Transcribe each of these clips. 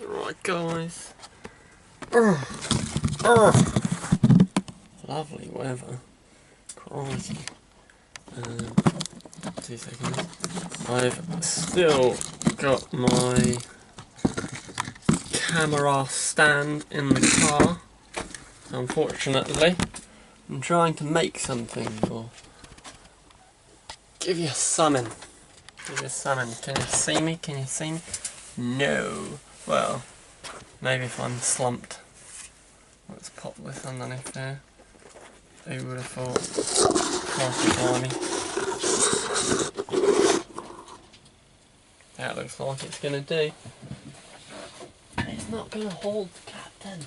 Right guys. Lovely weather. Crikey. 2 seconds. I've still got my camera stand in the car. Unfortunately, I'm trying to make something or give you a summon. Give you a summon. Can you see me? Can you see me? No. Well, maybe if I'm slumped. Let's pop this underneath there. Who would have thought? That looks like it's going to do. It's not going to hold, Captain.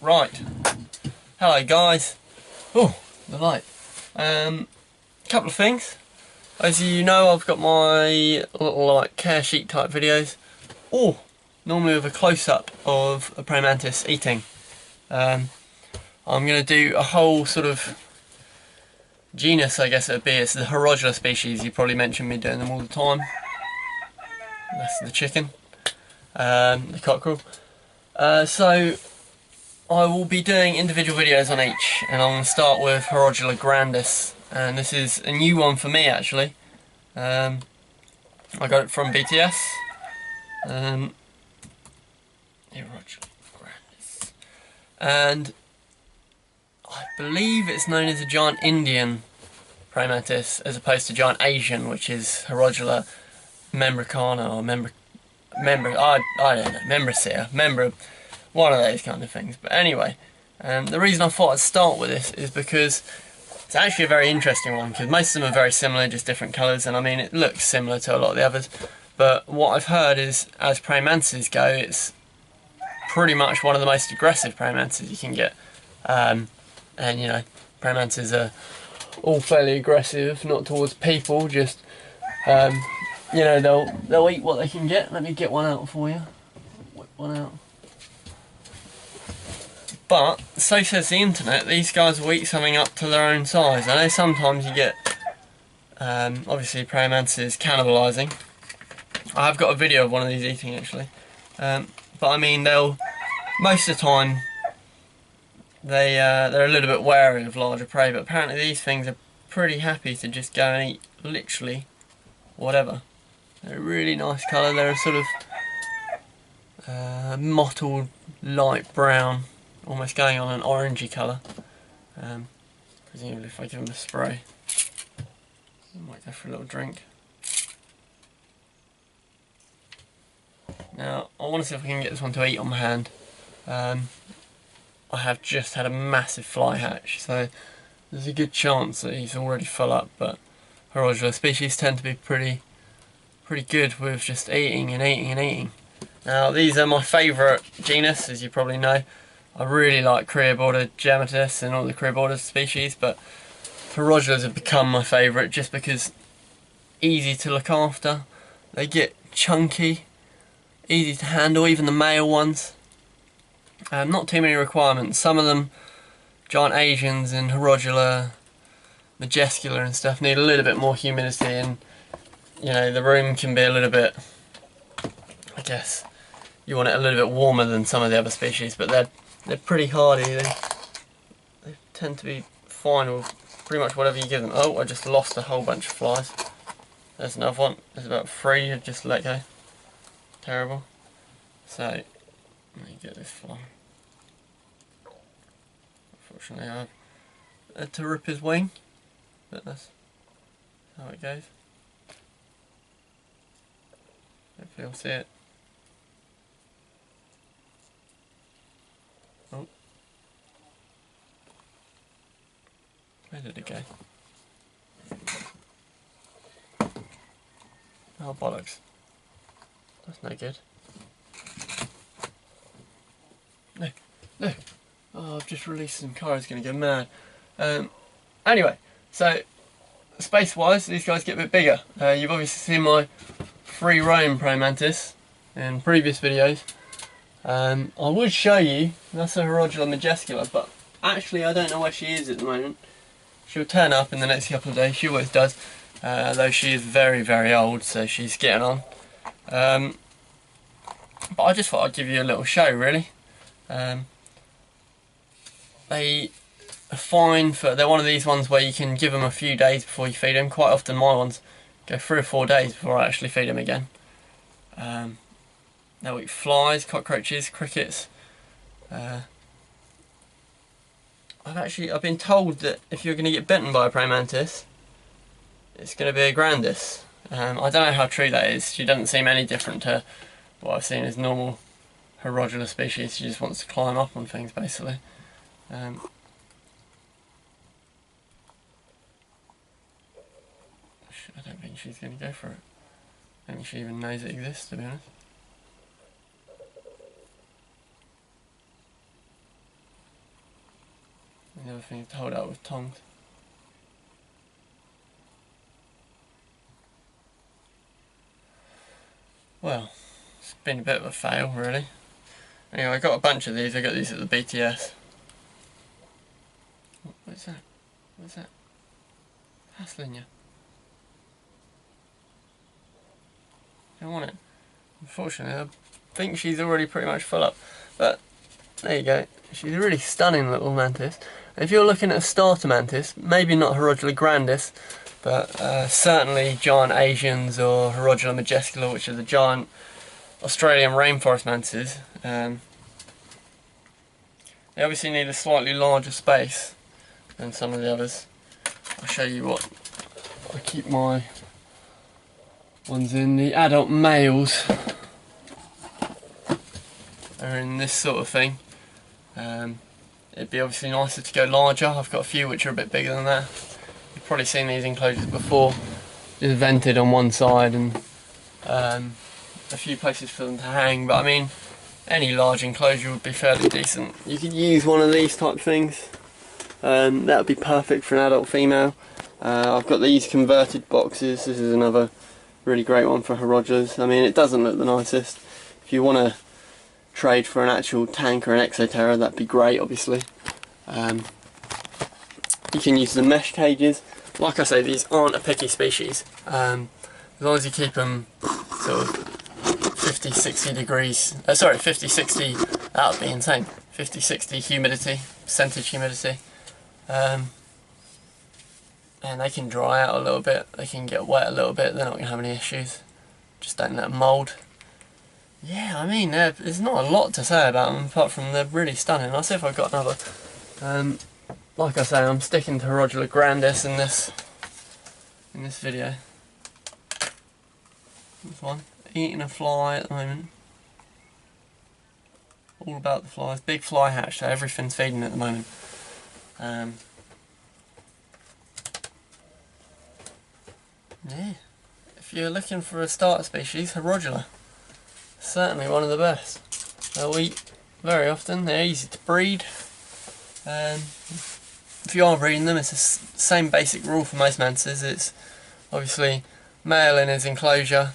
Right. Hello guys. Oh, the light. Couple of things. As you know, I've got my little like care sheet type videos. Oh, normally with a close-up of a praying mantis eating. I'm going to do a whole sort of genus, I guess it would be. It's the hierodula species. You probably mentioned me doing them all the time. That's the chicken, the cockerel. So I will be doing individual videos on each, and I'm going to start with hierodula grandis, and this is a new one for me actually. I got it from BTS. Hierodula grandis, and I believe it's known as a giant Indian praying mantis as opposed to giant Asian, which is hierodula membricana or I don't know, membricea, one of those kind of things. But anyway, the reason I thought I'd start with this is because it's actually a very interesting one, because most of them are very similar, just different colours, and I mean it looks similar to a lot of the others, but what I've heard is, as praying mantises go, it's pretty much one of the most aggressive praying mantises you can get. And you know, praying mantises are all fairly aggressive, not towards people, just you know, they'll eat what they can get. Let me get one out for you. Whip one out. But, so says the internet, these guys will eat something up to their own size. I know sometimes you get, obviously, praying mantises cannibalising. I have got a video of one of these eating, actually. But I mean, most of the time, they're a little bit wary of larger prey, but apparently these things are pretty happy to just go and eat literally whatever. They're a really nice colour. They're a sort of mottled light brown, almost going on an orangey colour. Presumably if I give them a spray, I might go for a little drink. Now, I want to see if I can get this one to eat on my hand. I have just had a massive fly hatch, so there's a good chance that he's already full up, but hierodula species tend to be pretty good with just eating and eating and eating. Now, these are my favourite genus, as you probably know. I really like Creoborder gemmatus and all the Creoborder species, but hierodulas have become my favourite just because easy to look after. They get chunky, easy to handle, even the male ones. Not too many requirements. Some of them, giant Asians and hierodula majuscula and stuff, need a little bit more humidity, and you know, the room can be a little bit, I guess, you want it a little bit warmer than some of the other species, but they're pretty hardy. They tend to be fine with pretty much whatever you give them. Oh, I just lost a whole bunch of flies. There's another one. There's about 3 I just let go. Terrible. So, let me get this fly. Unfortunately, I had to rip his wing, but that's how it goes. Hopefully you'll see it. Oh. Where did it go? Oh, bollocks. That's no good. No, no. Oh, I've just released some car, it's going to go mad. Anyway, so space-wise, these guys get a bit bigger. You've obviously seen my free roam praying mantis in previous videos. I would show you, that's a hierodula majuscula, but actually I don't know where she is at the moment. she'll turn up in the next couple of days. She always does, though she is very, very old, so she's getting on. But I just thought I'd give you a little show, really. They are fine they're one of these ones where you can give them a few days before you feed them. Quite often my ones go 3 or 4 days before I actually feed them again. They'll eat flies, cockroaches, crickets. I've been told that if you're going to get bitten by a praying mantis, it's going to be a grandis. I don't know how true that is. She doesn't seem any different to what I've seen as normal hierodula species. She just wants to climb up on things, basically. I don't think she's going to go for it. I don't think she even knows it exists, to be honest. The other thing is to hold out with tongs. Well, it's been a bit of a fail, really. Anyway, I got a bunch of these. I got these at the BTS. What's that? What's that? Hassling you. Don't want it. Unfortunately, I think she's already pretty much full up. But there you go. She's a really stunning little mantis. And if you're looking at a starter mantis, maybe not hierodula grandis, but certainly giant Asians or hierodula majuscula, which are the giant Australian rainforest mantises. They obviously need a slightly larger space than some of the others. I'll show you what I keep my ones in. The adult males are in this sort of thing. It'd be obviously nicer to go larger. I've got a few which are a bit bigger than that. You've probably seen these enclosures before, just vented on one side and a few places for them to hang, but I mean any large enclosure would be fairly decent. You could use one of these type things. That would be perfect for an adult female. I've got these converted boxes. This is another really great one for hierodulas. I mean, it doesn't look the nicest. If you want to trade for an actual tank or an exoterra, that'd be great, obviously. You can use the mesh cages. Like I say, these aren't a picky species. As long as you keep them sort of 50-60 degrees, 50-60, that would be insane. 50-60 humidity, percentage humidity. And they can dry out a little bit, they can get wet a little bit, they're not going to have any issues. Just don't let them mould. Yeah, I mean, there's not a lot to say about them apart from they're really stunning. I'll see if I've got another. Like I say, I'm sticking to hierodula grandis in this video. This one, eating a fly at the moment. All about the flies. Big fly hatch, so everything's feeding at the moment. Yeah, if you're looking for a starter species, hierodula. Certainly one of the best. They'll eat very often, they're easy to breed. If you are breeding them, it's the same basic rule for most mantises. It's obviously male in his enclosure,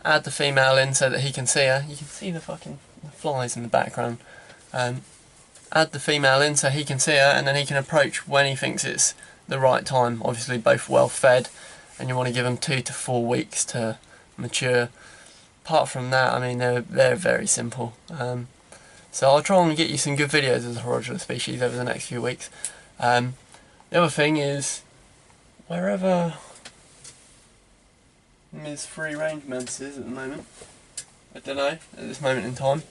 add the female in so that he can see her. You can see the fucking flies in the background. Add the female in so he can see her, and then he can approach when he thinks it's the right time. Obviously both well fed, and you want to give them 2 to 4 weeks to mature. Apart from that, I mean, they're very simple. So I'll try and get you some good videos of the hierodula species over the next few weeks. The other thing is, wherever there's free range mantises at the moment, I don't know, at this moment in time,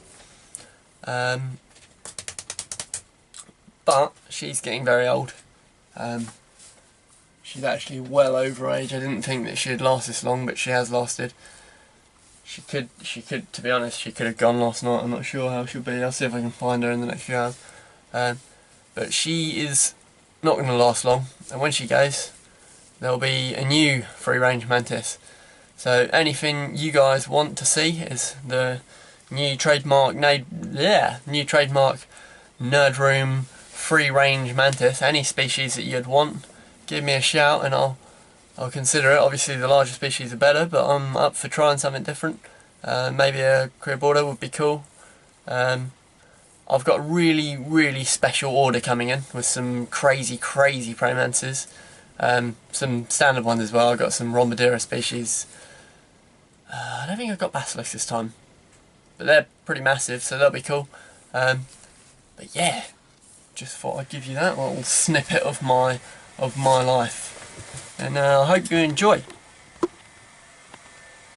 but she's getting very old. She's actually well over age. I didn't think that she'd last this long, but she has lasted. She could, to be honest, she could have gone last night. I'm not sure how she'll be. I'll see if I can find her in the next few hours. But she is not going to last long, and when she goes, there'll be a new free-range mantis. So anything you guys want to see is the new trademark Nerd Room free-range mantis. Any species that you'd want, give me a shout and I'll consider it. Obviously the larger species are better, but I'm up for trying something different. Maybe a hierodula would be cool. I've got a really special order coming in with some crazy praying mantises. Some standard ones as well. I got some Rhombodera species. I don't think I got basilisks this time, but they're pretty massive, so that'll be cool. But yeah, just thought I'd give you that little snippet of my life, and I hope you enjoy.